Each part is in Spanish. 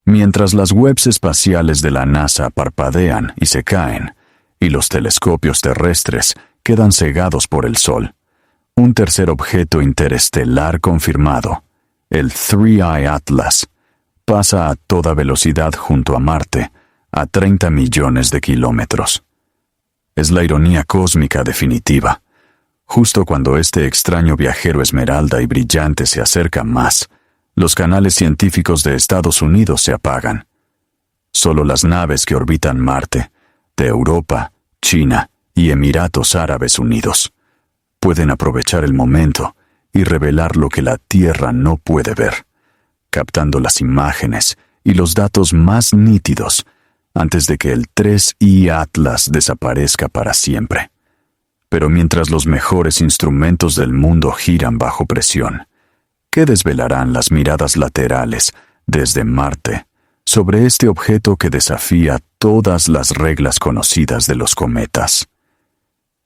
Mientras las webs espaciales de la NASA parpadean y se caen, y los telescopios terrestres quedan cegados por el Sol, un tercer objeto interestelar confirmado, el 3I Atlas, pasa a toda velocidad junto a Marte, a 30 millones de kilómetros. Es la ironía cósmica definitiva. Justo cuando este extraño viajero esmeralda y brillante se acerca más, los canales científicos de Estados Unidos se apagan. Solo las naves que orbitan Marte, de Europa, China y Emiratos Árabes Unidos, pueden aprovechar el momento y revelar lo que la Tierra no puede ver, captando las imágenes y los datos más nítidos antes de que el 3I Atlas desaparezca para siempre. Pero mientras los mejores instrumentos del mundo giran bajo presión, ¿qué desvelarán las miradas laterales desde Marte sobre este objeto que desafía todas las reglas conocidas de los cometas?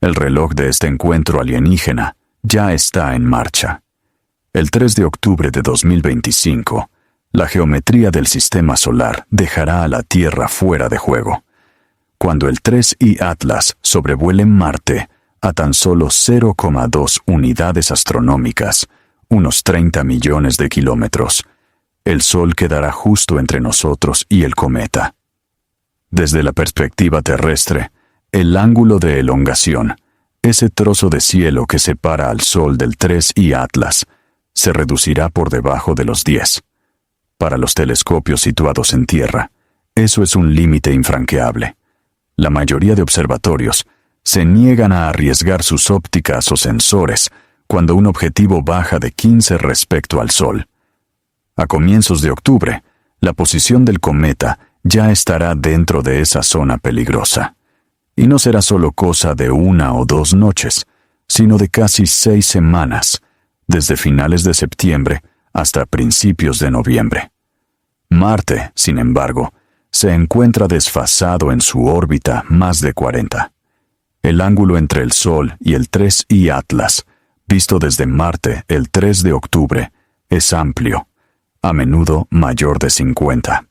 El reloj de este encuentro alienígena ya está en marcha. El 3 de octubre de 2025, la geometría del sistema solar dejará a la Tierra fuera de juego. Cuando el 3I Atlas sobrevuele Marte a tan solo 0,2 unidades astronómicas, unos 30 millones de kilómetros, el Sol quedará justo entre nosotros y el cometa. Desde la perspectiva terrestre, el ángulo de elongación, ese trozo de cielo que separa al Sol del 3I Atlas, se reducirá por debajo de los 10. Para los telescopios situados en tierra, eso es un límite infranqueable. La mayoría de observatorios se niegan a arriesgar sus ópticas o sensores cuando un objetivo baja de 15 respecto al Sol. A comienzos de octubre, la posición del cometa ya estará dentro de esa zona peligrosa. Y no será solo cosa de 1 o 2 noches, sino de casi 6 semanas, desde finales de septiembre hasta principios de noviembre. Marte, sin embargo, se encuentra desfasado en su órbita más de 40. El ángulo entre el Sol y el 3I Atlas, visto desde Marte el 3 de octubre, es amplio, a menudo mayor de 50.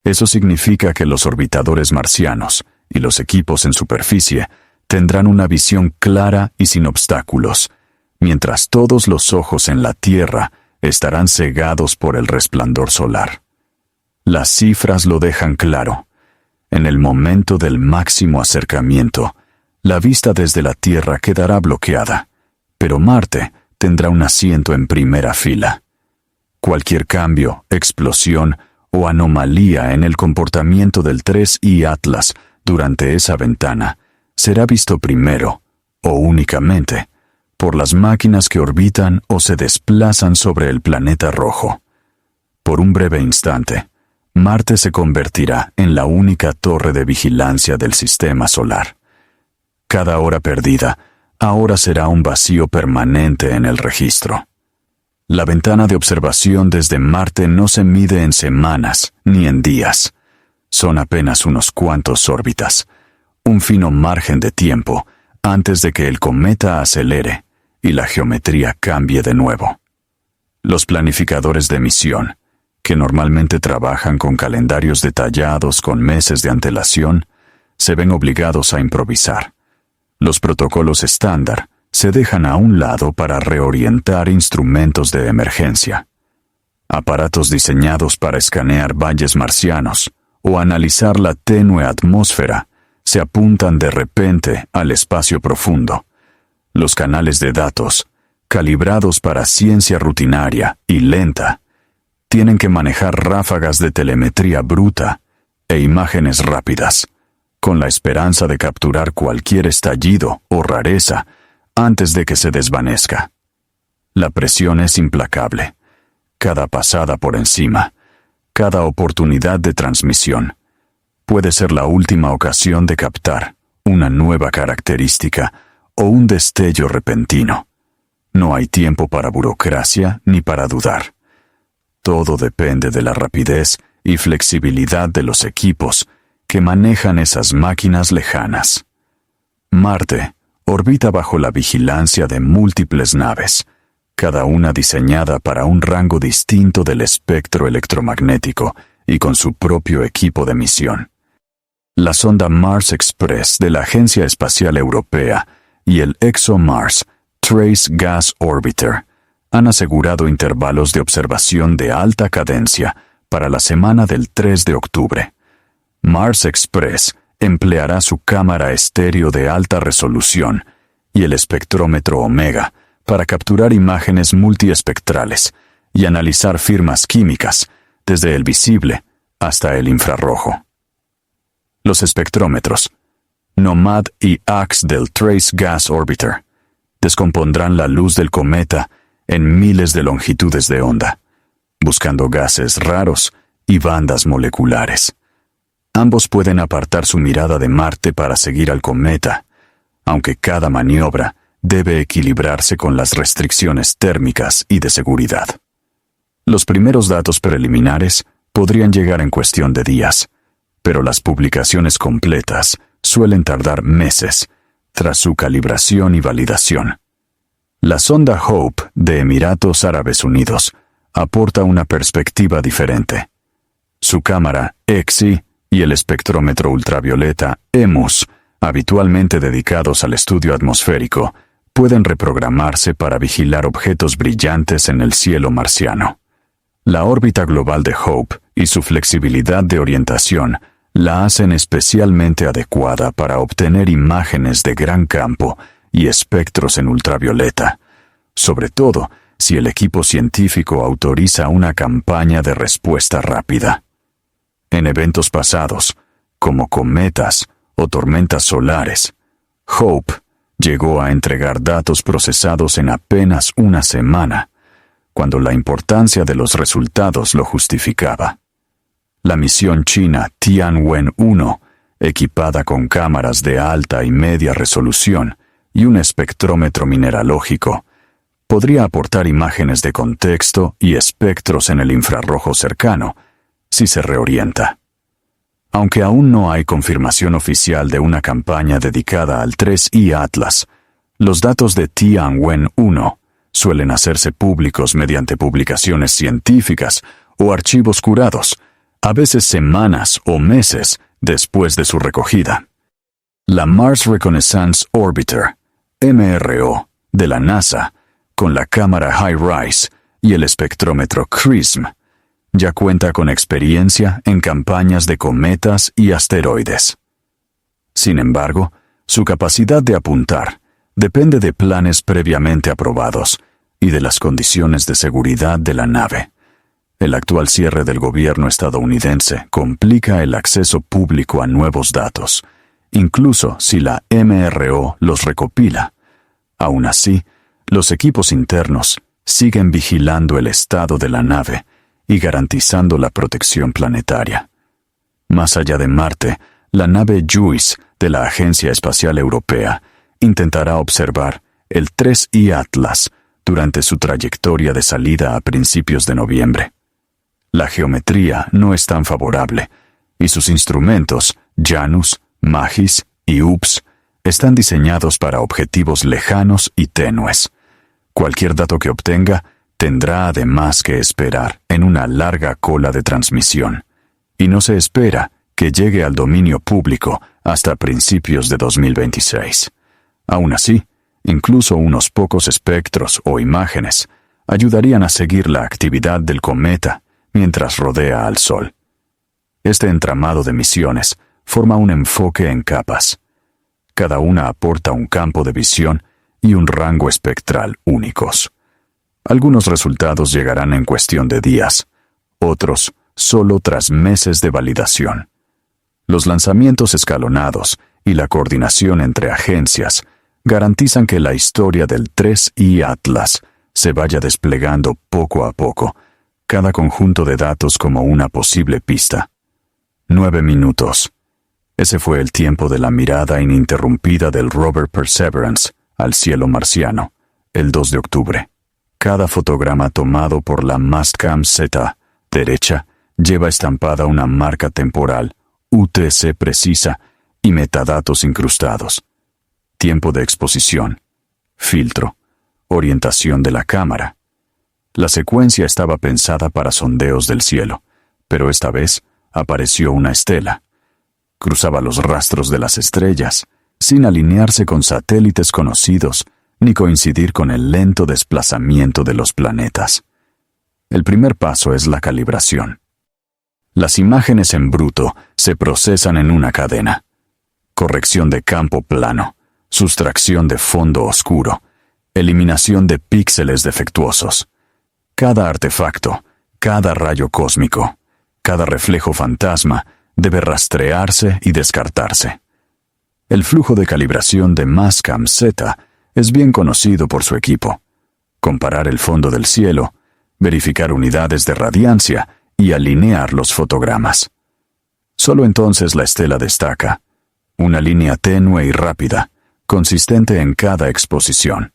Eso significa que los orbitadores marcianos y los equipos en superficie tendrán una visión clara y sin obstáculos, mientras todos los ojos en la Tierra estarán cegados por el resplandor solar. Las cifras lo dejan claro. En el momento del máximo acercamiento, la vista desde la Tierra quedará bloqueada, pero Marte tendrá un asiento en primera fila. Cualquier cambio, explosión o anomalía en el comportamiento del 3I Atlas durante esa ventana será visto primero, o únicamente, por las máquinas que orbitan o se desplazan sobre el planeta rojo. Por un breve instante, Marte se convertirá en la única torre de vigilancia del sistema solar. Cada hora perdida ahora será un vacío permanente en el registro. La ventana de observación desde Marte no se mide en semanas ni en días. Son apenas unos cuantos órbitas, un fino margen de tiempo antes de que el cometa acelere y la geometría cambie de nuevo. Los planificadores de misión, que normalmente trabajan con calendarios detallados con meses de antelación, se ven obligados a improvisar. Los protocolos estándar se dejan a un lado para reorientar instrumentos de emergencia. Aparatos diseñados para escanear valles marcianos o analizar la tenue atmósfera se apuntan de repente al espacio profundo. Los canales de datos, calibrados para ciencia rutinaria y lenta, tienen que manejar ráfagas de telemetría bruta e imágenes rápidas, con la esperanza de capturar cualquier estallido o rareza antes de que se desvanezca. La presión es implacable. Cada pasada por encima, cada oportunidad de transmisión, puede ser la última ocasión de captar una nueva característica o un destello repentino. No hay tiempo para burocracia ni para dudar. Todo depende de la rapidez y flexibilidad de los equipos que manejan esas máquinas lejanas. Marte orbita bajo la vigilancia de múltiples naves, cada una diseñada para un rango distinto del espectro electromagnético y con su propio equipo de misión. La sonda Mars Express de la Agencia Espacial Europea y el ExoMars Trace Gas Orbiter han asegurado intervalos de observación de alta cadencia para la semana del 3 de octubre. Mars Express empleará su cámara estéreo de alta resolución y el espectrómetro Omega para capturar imágenes multiespectrales y analizar firmas químicas desde el visible hasta el infrarrojo. Los espectrómetros NOMAD y AX del Trace Gas Orbiter descompondrán la luz del cometa en miles de longitudes de onda, buscando gases raros y bandas moleculares. Ambos pueden apartar su mirada de Marte para seguir al cometa, aunque cada maniobra debe equilibrarse con las restricciones térmicas y de seguridad. Los primeros datos preliminares podrían llegar en cuestión de días, pero las publicaciones completas suelen tardar meses tras su calibración y validación. La sonda Hope de Emiratos Árabes Unidos aporta una perspectiva diferente. Su cámara EXI y el espectrómetro ultravioleta EMUS, habitualmente dedicados al estudio atmosférico, pueden reprogramarse para vigilar objetos brillantes en el cielo marciano. La órbita global de Hope y su flexibilidad de orientación la hacen especialmente adecuada para obtener imágenes de gran campo y espectros en ultravioleta, sobre todo si el equipo científico autoriza una campaña de respuesta rápida. En eventos pasados, como cometas o tormentas solares, Hope llegó a entregar datos procesados en apenas una semana, cuando la importancia de los resultados lo justificaba. La misión china Tianwen-1, equipada con cámaras de alta y media resolución y un espectrómetro mineralógico, podría aportar imágenes de contexto y espectros en el infrarrojo cercano, si se reorienta. Aunque aún no hay confirmación oficial de una campaña dedicada al 3I Atlas, los datos de Tianwen-1 suelen hacerse públicos mediante publicaciones científicas o archivos curados, a veces semanas o meses después de su recogida. La Mars Reconnaissance Orbiter, MRO, de la NASA, con la cámara HiRISE y el espectrómetro XRISM, ya cuenta con experiencia en campañas de cometas y asteroides. Sin embargo, su capacidad de apuntar depende de planes previamente aprobados y de las condiciones de seguridad de la nave. El actual cierre del gobierno estadounidense complica el acceso público a nuevos datos, incluso si la MRO los recopila. Aún así, los equipos internos siguen vigilando el estado de la nave y garantizando la protección planetaria. Más allá de Marte, la nave JUICE de la Agencia Espacial Europea intentará observar el 3I Atlas durante su trayectoria de salida a principios de noviembre. La geometría no es tan favorable, y sus instrumentos, JANUS, MAGIS y UPS, están diseñados para objetivos lejanos y tenues. Cualquier dato que obtenga tendrá además que esperar en una larga cola de transmisión, y no se espera que llegue al dominio público hasta principios de 2026. Aún así, incluso unos pocos espectros o imágenes ayudarían a seguir la actividad del cometa mientras rodea al Sol. Este entramado de misiones forma un enfoque en capas. Cada una aporta un campo de visión y un rango espectral únicos. Algunos resultados llegarán en cuestión de días, otros solo tras meses de validación. Los lanzamientos escalonados y la coordinación entre agencias garantizan que la historia del 3I Atlas se vaya desplegando poco a poco, cada conjunto de datos como una posible pista. 9 minutos. Ese fue el tiempo de la mirada ininterrumpida del rover Perseverance al cielo marciano, el 2 de octubre. Cada fotograma tomado por la Mastcam Z derecha lleva estampada una marca temporal, UTC precisa y metadatos incrustados. Tiempo de exposición, filtro, orientación de la cámara. La secuencia estaba pensada para sondeos del cielo, pero esta vez apareció una estela. Cruzaba los rastros de las estrellas, sin alinearse con satélites conocidos, ni coincidir con el lento desplazamiento de los planetas. El primer paso es la calibración. Las imágenes en bruto se procesan en una cadena. Corrección de campo plano, sustracción de fondo oscuro, eliminación de píxeles defectuosos. Cada artefacto, cada rayo cósmico, cada reflejo fantasma debe rastrearse y descartarse. El flujo de calibración de Mastcam Z es bien conocido por su equipo. Comparar el fondo del cielo, verificar unidades de radiancia y alinear los fotogramas. Solo entonces la estela destaca, una línea tenue y rápida, consistente en cada exposición.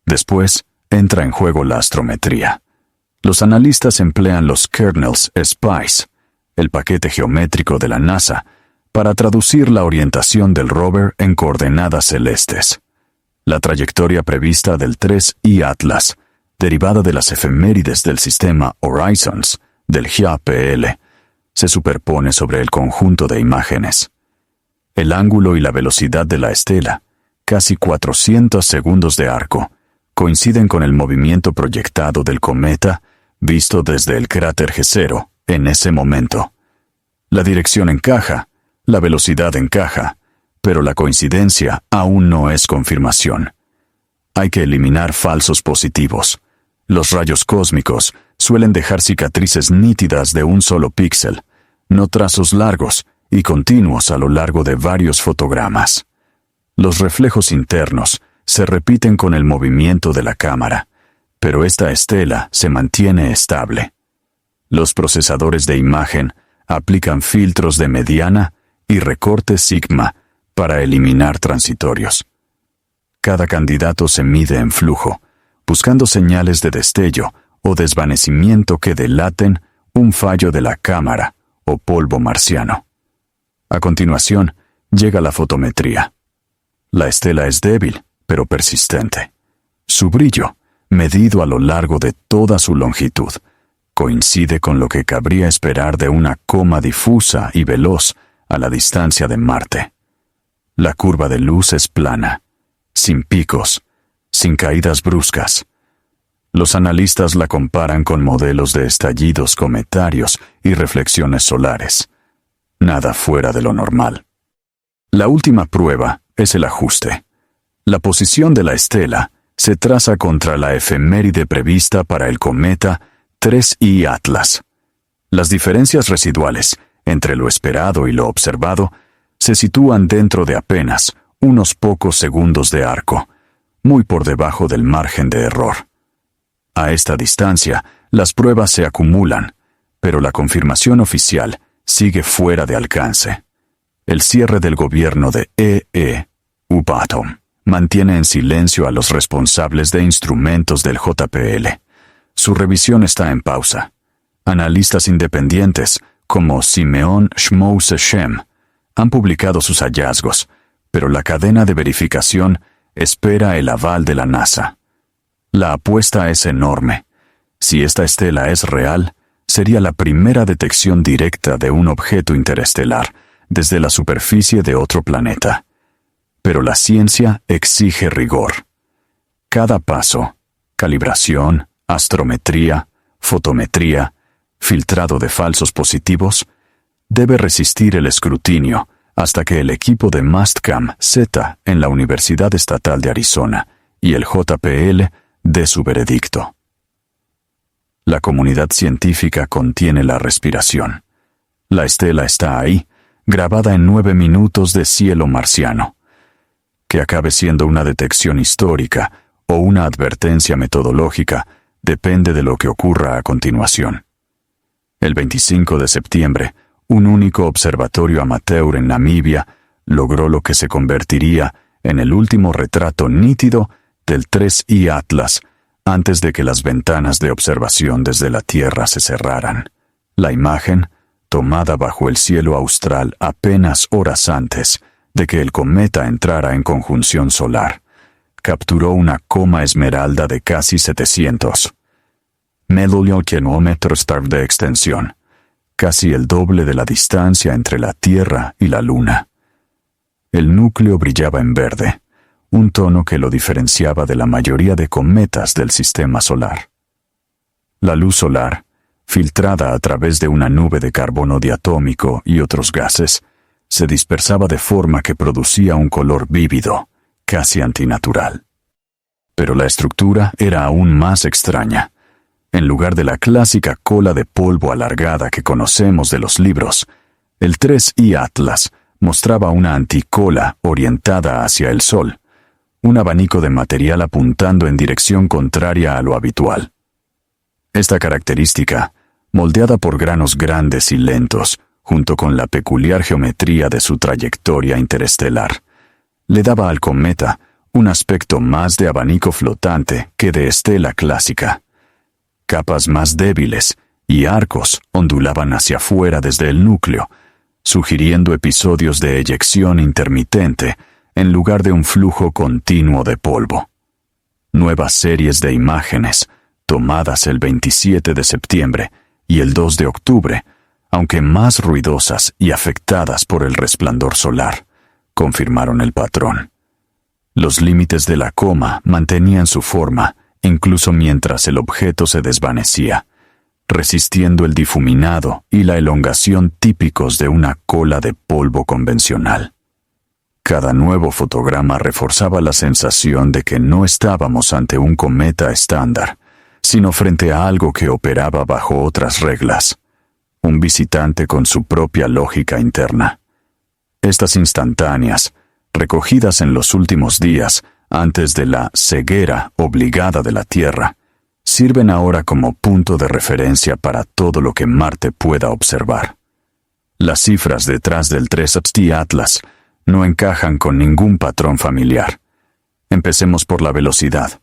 Después, entra en juego la astrometría. Los analistas emplean los kernels SPICE, el paquete geométrico de la NASA, para traducir la orientación del rover en coordenadas celestes. La trayectoria prevista del 3I Atlas, derivada de las efemérides del sistema Horizons, del GAPL, se superpone sobre el conjunto de imágenes. El ángulo y la velocidad de la estela, casi 400 segundos de arco, coinciden con el movimiento proyectado del cometa visto desde el cráter G0 en ese momento. La dirección encaja, la velocidad encaja, pero la coincidencia aún no es confirmación. Hay que eliminar falsos positivos. Los rayos cósmicos suelen dejar cicatrices nítidas de un solo píxel, no trazos largos y continuos a lo largo de varios fotogramas. Los reflejos internos se repiten con el movimiento de la cámara, pero esta estela se mantiene estable. Los procesadores de imagen aplican filtros de mediana y recorte sigma para eliminar transitorios. Cada candidato se mide en flujo, buscando señales de destello o desvanecimiento que delaten un fallo de la cámara o polvo marciano. A continuación, llega la fotometría. La estela es débil, pero persistente. Su brillo, medido a lo largo de toda su longitud, coincide con lo que cabría esperar de una coma difusa y veloz a la distancia de Marte. La curva de luz es plana, sin picos, sin caídas bruscas. Los analistas la comparan con modelos de estallidos cometarios y reflexiones solares. Nada fuera de lo normal. La última prueba es el ajuste. La posición de la estela se traza contra la efeméride prevista para el cometa 3I Atlas. Las diferencias residuales entre lo esperado y lo observado se sitúan dentro de apenas unos pocos segundos de arco, muy por debajo del margen de error. A esta distancia, las pruebas se acumulan, pero la confirmación oficial sigue fuera de alcance. El cierre del gobierno de Ubatom mantiene en silencio a los responsables de instrumentos del JPL. Su revisión está en pausa. Analistas independientes, como Simeon Shmouse-Shem, han publicado sus hallazgos, pero la cadena de verificación espera el aval de la NASA. La apuesta es enorme. Si esta estela es real, sería la primera detección directa de un objeto interestelar desde la superficie de otro planeta. Pero la ciencia exige rigor. Cada paso, calibración, astrometría, fotometría, filtrado de falsos positivos, debe resistir el escrutinio hasta que el equipo de Mastcam Z en la Universidad Estatal de Arizona y el JPL dé su veredicto. La comunidad científica contiene la respiración. La estela está ahí, grabada en 9 minutos de cielo marciano. Que acabe siendo una detección histórica o una advertencia metodológica depende de lo que ocurra a continuación. El 25 de septiembre, un único observatorio amateur en Namibia logró lo que se convertiría en el último retrato nítido del 3I Atlas antes de que las ventanas de observación desde la Tierra se cerraran. La imagen, tomada bajo el cielo austral apenas horas antes de que el cometa entrara en conjunción solar, capturó una coma esmeralda de casi 700 kilómetros de extensión, casi el doble de la distancia entre la Tierra y la Luna. El núcleo brillaba en verde, un tono que lo diferenciaba de la mayoría de cometas del sistema solar. La luz solar, filtrada a través de una nube de carbono diatómico y otros gases, se dispersaba de forma que producía un color vívido, casi antinatural. Pero la estructura era aún más extraña. En lugar de la clásica cola de polvo alargada que conocemos de los libros, el 3I Atlas mostraba una anticola orientada hacia el Sol, un abanico de material apuntando en dirección contraria a lo habitual. Esta característica, moldeada por granos grandes y lentos, junto con la peculiar geometría de su trayectoria interestelar, le daba al cometa un aspecto más de abanico flotante que de estela clásica. Capas más débiles y arcos ondulaban hacia afuera desde el núcleo, sugiriendo episodios de eyección intermitente en lugar de un flujo continuo de polvo. Nuevas series de imágenes, tomadas el 27 de septiembre y el 2 de octubre, aunque más ruidosas y afectadas por el resplandor solar, confirmaron el patrón. Los límites de la coma mantenían su forma, incluso mientras el objeto se desvanecía, resistiendo el difuminado y la elongación típicos de una cola de polvo convencional. Cada nuevo fotograma reforzaba la sensación de que no estábamos ante un cometa estándar, sino frente a algo que operaba bajo otras reglas, un visitante con su propia lógica interna. Estas instantáneas, recogidas en los últimos días antes de la ceguera obligada de la Tierra, sirven ahora como punto de referencia para todo lo que Marte pueda observar. Las cifras detrás del 3I Atlas no encajan con ningún patrón familiar. Empecemos por la velocidad.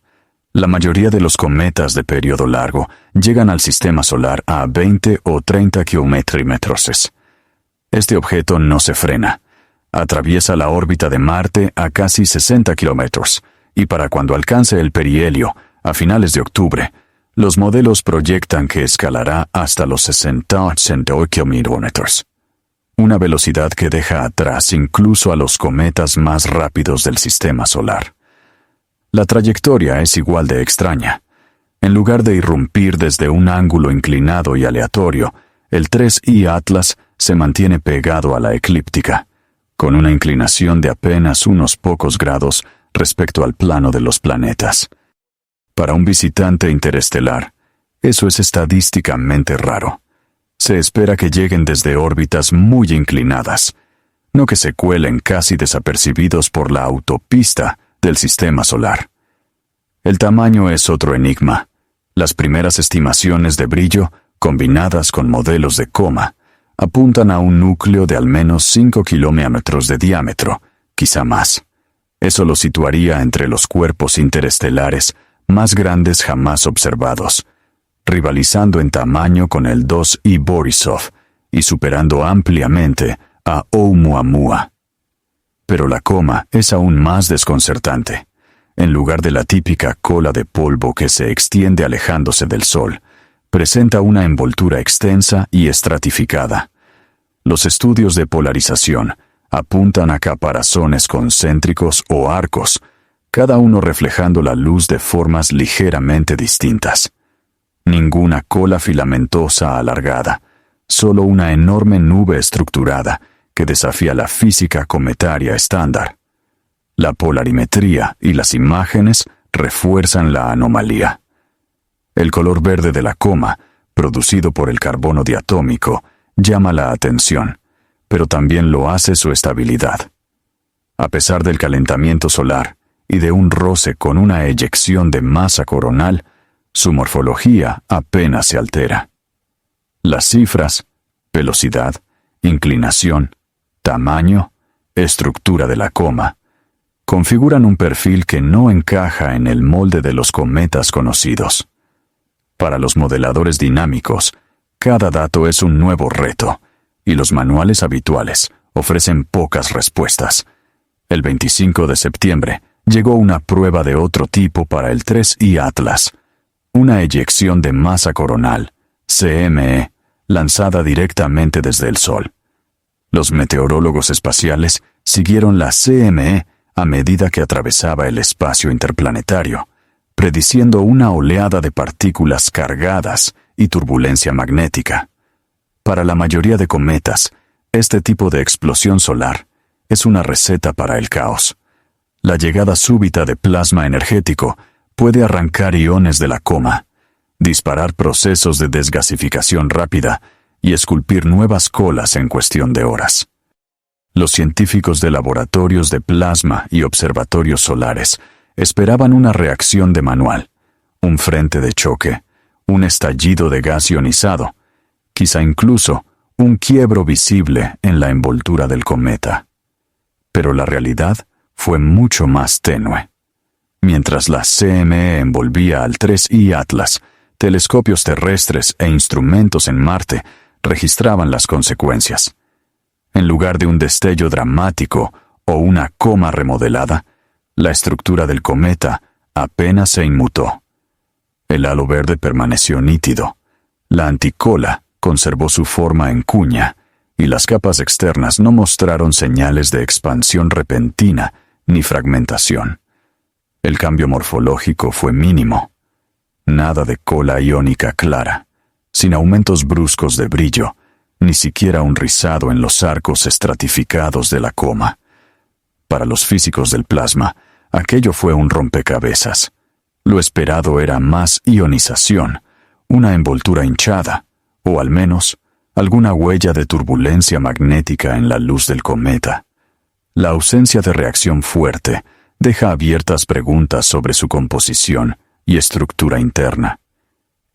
La mayoría de los cometas de periodo largo llegan al sistema solar a 20 o 30 km/h. Este objeto no se frena. Atraviesa la órbita de Marte a casi 60 kilómetros, y para cuando alcance el perihelio, a finales de octubre, los modelos proyectan que escalará hasta los 60-80 kilómetros. Una velocidad que deja atrás incluso a los cometas más rápidos del sistema solar. La trayectoria es igual de extraña. En lugar de irrumpir desde un ángulo inclinado y aleatorio, el 3I Atlas se mantiene pegado a la eclíptica, con una inclinación de apenas unos pocos grados respecto al plano de los planetas. Para un visitante interestelar, eso es estadísticamente raro. Se espera que lleguen desde órbitas muy inclinadas, no que se cuelen casi desapercibidos por la autopista del sistema solar. El tamaño es otro enigma. Las primeras estimaciones de brillo, combinadas con modelos de coma, apuntan a un núcleo de al menos 5 kilómetros de diámetro, quizá más. Eso lo situaría entre los cuerpos interestelares más grandes jamás observados, rivalizando en tamaño con el 2I Borisov y superando ampliamente a Oumuamua. Pero la coma es aún más desconcertante. En lugar de la típica cola de polvo que se extiende alejándose del Sol, presenta una envoltura extensa y estratificada. Los estudios de polarización apuntan a caparazones concéntricos o arcos, cada uno reflejando la luz de formas ligeramente distintas. Ninguna cola filamentosa alargada, solo una enorme nube estructurada que desafía la física cometaria estándar. La polarimetría y las imágenes refuerzan la anomalía. El color verde de la coma, producido por el carbono diatómico, llama la atención, pero también lo hace su estabilidad. A pesar del calentamiento solar y de un roce con una eyección de masa coronal, su morfología apenas se altera. Las cifras, velocidad, inclinación, tamaño, estructura de la coma, configuran un perfil que no encaja en el molde de los cometas conocidos. Para los modeladores dinámicos, cada dato es un nuevo reto, y los manuales habituales ofrecen pocas respuestas. El 25 de septiembre llegó una prueba de otro tipo para el 3I Atlas, una eyección de masa coronal, CME, la primera vez que un objeto lanzada directamente desde el Sol. Los meteorólogos espaciales siguieron la CME a medida que atravesaba el espacio interplanetario, prediciendo una oleada de partículas cargadas y turbulencia magnética. Para la mayoría de cometas, este tipo de explosión solar es una receta para el caos. La llegada súbita de plasma energético puede arrancar iones de la coma, disparar procesos de desgasificación rápida y esculpir nuevas colas en cuestión de horas. Los científicos de laboratorios de plasma y observatorios solares esperaban una reacción de manual, un frente de choque, un estallido de gas ionizado, quizá incluso un quiebro visible en la envoltura del cometa. Pero la realidad fue mucho más tenue. Mientras la CME envolvía al 3I Atlas, telescopios terrestres e instrumentos en Marte registraban las consecuencias. En lugar de un destello dramático o una coma remodelada, la estructura del cometa apenas se inmutó. El halo verde permaneció nítido, la anticola conservó su forma en cuña, y las capas externas no mostraron señales de expansión repentina ni fragmentación. El cambio morfológico fue mínimo. Nada de cola iónica clara, sin aumentos bruscos de brillo, ni siquiera un rizado en los arcos estratificados de la coma. Para los físicos del plasma, aquello fue un rompecabezas. Lo esperado era más ionización, una envoltura hinchada, o al menos alguna huella de turbulencia magnética en la luz del cometa. La ausencia de reacción fuerte deja abiertas preguntas sobre su composición y estructura interna.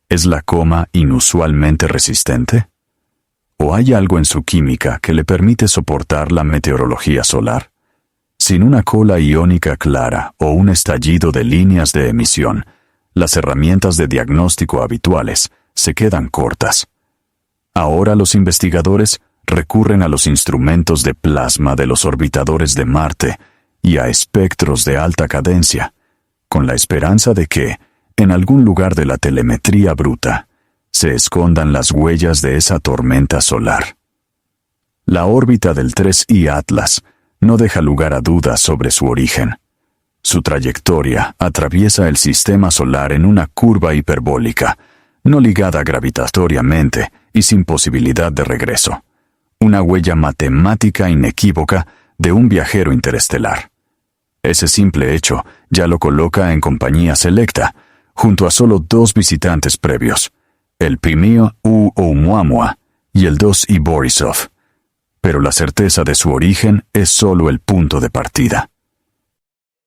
¿Es la coma inusualmente resistente? ¿O hay algo en su química que le permite soportar la meteorología solar? Sin una cola iónica clara o un estallido de líneas de emisión, las herramientas de diagnóstico habituales se quedan cortas. Ahora los investigadores recurren a los instrumentos de plasma de los orbitadores de Marte y a espectros de alta cadencia, con la esperanza de que, en algún lugar de la telemetría bruta, se escondan las huellas de esa tormenta solar. La órbita del 3I Atlas no deja lugar a dudas sobre su origen. Su trayectoria atraviesa el sistema solar en una curva hiperbólica, no ligada gravitatoriamente y sin posibilidad de regreso. Una huella matemática inequívoca de un viajero interestelar. Ese simple hecho ya lo coloca en compañía selecta, junto a solo 2 visitantes previos, el Pimio U Oumuamua y el 2I Borisov. Pero la certeza de su origen es solo el punto de partida.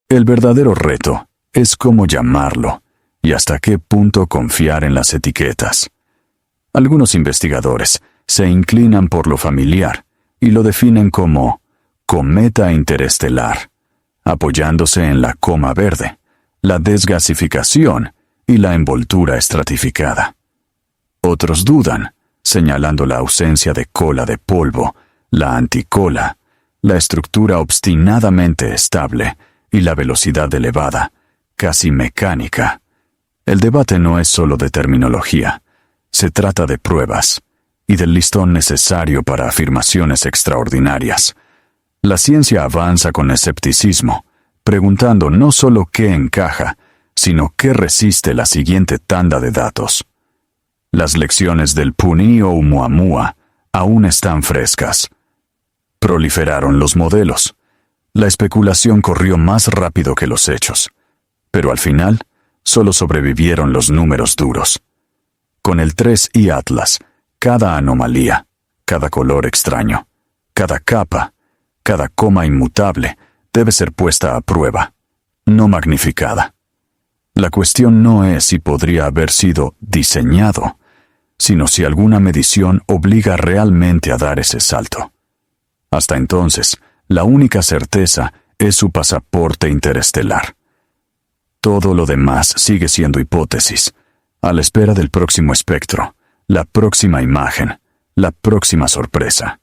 El verdadero reto es cómo llamarlo y hasta qué punto confiar en las etiquetas. Algunos investigadores se inclinan por lo familiar y lo definen como cometa interestelar, apoyándose en la coma verde, la desgasificación y la envoltura estratificada. Otros dudan, señalando la ausencia de cola de polvo, la anticola, la estructura obstinadamente estable y la velocidad elevada, casi mecánica. El debate no es solo de terminología, se trata de pruebas y del listón necesario para afirmaciones extraordinarias. La ciencia avanza con escepticismo, preguntando no solo qué encaja, sino qué resiste la siguiente tanda de datos. Las lecciones del Puni Oumuamua aún están frescas. Proliferaron los modelos. La especulación corrió más rápido que los hechos, pero al final solo sobrevivieron los números duros. Con el 3I Atlas, cada anomalía, cada color extraño, cada capa, cada coma inmutable debe ser puesta a prueba, no magnificada. La cuestión no es si podría haber sido diseñado, sino si alguna medición obliga realmente a dar ese salto. Hasta entonces, la única certeza es su pasaporte interestelar. Todo lo demás sigue siendo hipótesis, a la espera del próximo espectro, la próxima imagen, la próxima sorpresa.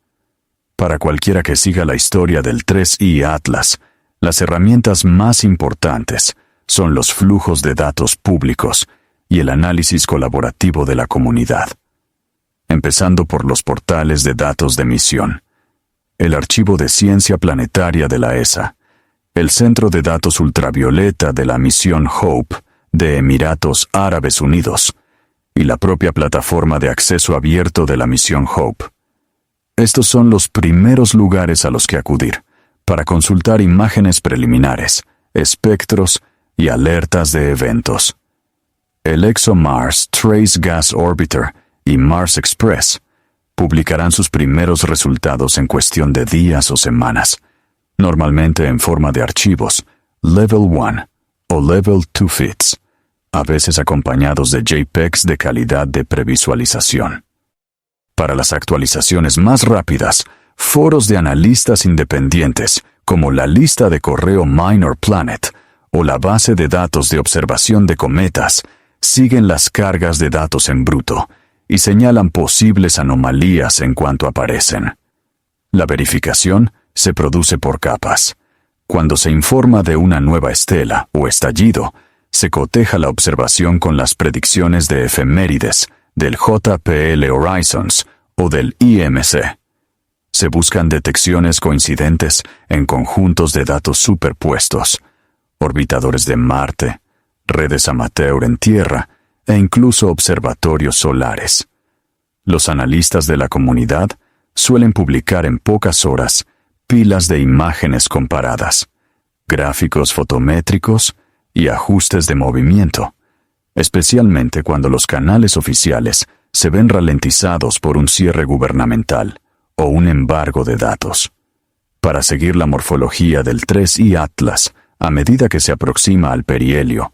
Para cualquiera que siga la historia del 3I Atlas, las herramientas más importantes son los flujos de datos públicos y el análisis colaborativo de la comunidad. empezando por los portales de datos de misión, el Archivo de Ciencia Planetaria de la ESA, el Centro de Datos Ultravioleta de la misión HOPE de Emiratos Árabes Unidos y la propia plataforma de acceso abierto de la misión HOPE. Estos son los primeros lugares a los que acudir para consultar imágenes preliminares, espectros y alertas de eventos. El ExoMars Trace Gas Orbiter y Mars Express publicarán sus primeros resultados en cuestión de días o semanas, normalmente en forma de archivos Level 1 o Level 2 FITs, a veces acompañados de JPEGs de calidad de previsualización. Para las actualizaciones más rápidas, foros de analistas independientes, como la lista de correo Minor Planet o la base de datos de observación de cometas, siguen las cargas de datos en bruto y señalan posibles anomalías en cuanto aparecen. La verificación se produce por capas. Cuando se informa de una nueva estela o estallido, se coteja la observación con las predicciones de efemérides del JPL Horizons o del IMC. Se buscan detecciones coincidentes en conjuntos de datos superpuestos, orbitadores de Marte, redes amateur en Tierra e incluso observatorios solares. Los analistas de la comunidad suelen publicar en pocas horas pilas de imágenes comparadas, gráficos fotométricos y ajustes de movimiento, especialmente cuando los canales oficiales se ven ralentizados por un cierre gubernamental o un embargo de datos. Para seguir la morfología del 3I Atlas a medida que se aproxima al perihelio,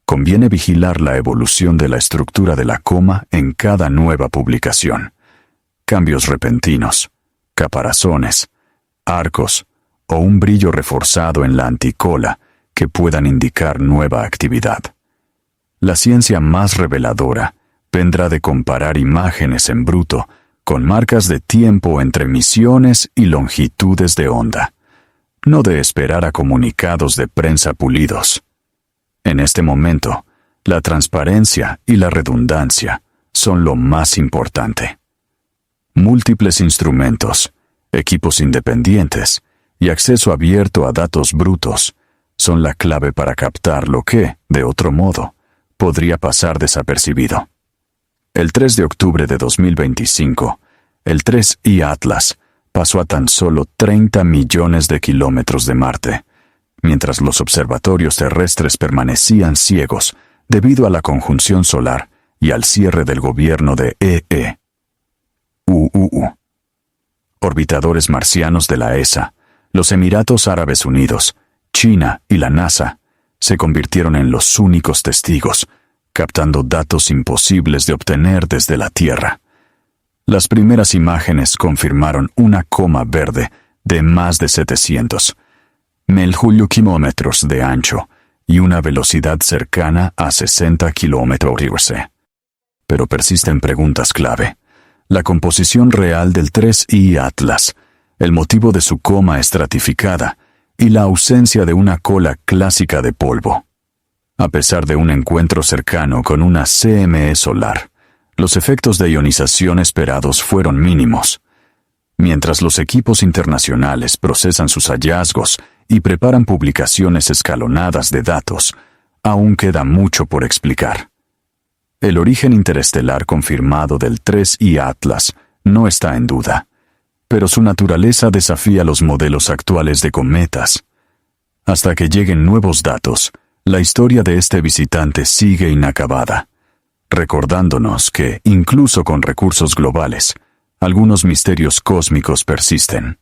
conviene vigilar la evolución de la estructura de la coma en cada nueva publicación. Cambios repentinos, caparazones, arcos o un brillo reforzado en la anticola que puedan indicar nueva actividad. La ciencia más reveladora vendrá de comparar imágenes en bruto con marcas de tiempo entre misiones y longitudes de onda, no de esperar a comunicados de prensa pulidos. En este momento, la transparencia y la redundancia son lo más importante. Múltiples instrumentos, equipos independientes y acceso abierto a datos brutos son la clave para captar lo que, de otro modo, podría pasar desapercibido. El 3 de octubre de 2025, el 3I Atlas pasó a tan solo 30 millones de kilómetros de Marte, mientras los observatorios terrestres permanecían ciegos debido a la conjunción solar y al cierre del gobierno de Orbitadores marcianos de la ESA, los Emiratos Árabes Unidos, China y la NASA se convirtieron en los únicos testigos, captando datos imposibles de obtener desde la Tierra. Las primeras imágenes confirmaron una coma verde de más de 700 kilómetros de ancho y una velocidad cercana a 60 km/h. Pero persisten preguntas clave: la composición real del 3I Atlas, el motivo de su coma estratificada y la ausencia de una cola clásica de polvo. A pesar de un encuentro cercano con una CME solar, los efectos de ionización esperados fueron mínimos. Mientras los equipos internacionales procesan sus hallazgos y preparan publicaciones escalonadas de datos, aún queda mucho por explicar. El origen interestelar confirmado del 3I Atlas no está en duda, pero su naturaleza desafía los modelos actuales de cometas. Hasta que lleguen nuevos datos, la historia de este visitante sigue inacabada, recordándonos que, incluso con recursos globales, algunos misterios cósmicos persisten.